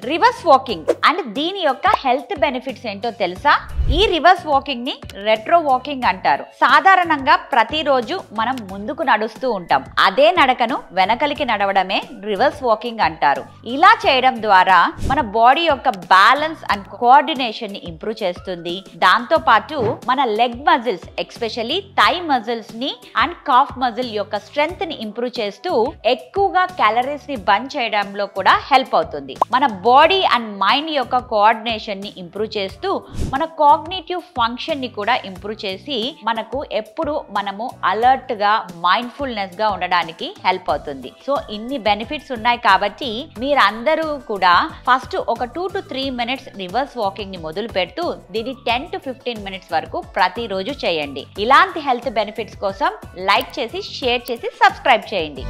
Reverse walking and దీని యొక్క health benefits ఏంటో తెలుసా? ఈ రివర్స్ వాకింగ్ ని రెట్రో వాకింగ్ అంటారు. సాధారణంగా ప్రతిరోజు మనం ముందుకు నడుస్తూ ఉంటాం. అదే నడకను వెనకలికి నడవడమే రివర్స్ వాకింగ్ అంటారు. ఇలా చేయడం ద్వారా మన బాడీ యొక్క బ్యాలెన్స్ అండ్ కోఆర్డినేషన్ ని ఇంప్రూవ్ చేస్తుంది. దాంతో పాటు మన leg muscles especially thigh muscles ని అండ్ కాఫ్ మజిల్ యొక్క స్ట్రెంగ్త్ ని ఇంప్రూవ్ చేస్తూ ఎక్కువగా క్యాలరీస్ ని బర్న్ చేయడంలో కూడా హెల్ప్ అవుతుంది. మన బాడీ అండ్ మైండ్ యొక్క కోఆర్డినేషన్ ని ఇంప్రూవ్ చేస్తూ మన కాగ్నిటివ్ ఫంక్షన్ ని కూడా ఇంప్రూవ్ చేసి మనకు ఎప్పుడు మనము అలర్ట్ గా మైండ్ఫుల్నెస్ గా ఉండడానికి హెల్ప్ అవుతుంది. సో ఇన్ని బెనిఫిట్స్ ఉన్నాయి కాబట్టి మీరందరూ కూడా ఫస్ట్ ఒక 2 to 3 minutes రివర్స్ వాకింగ్ ని మొదలు పెడుతూ దీన్ని 10 to 15 minutes వరకు ప్రతిరోజు చేయండి. ఇలాంటి హెల్త్ బెనిఫిట్స్ కోసం లైక్ చేసి షేర్ చేసి సబ్స్క్రైబ్ చేయండి.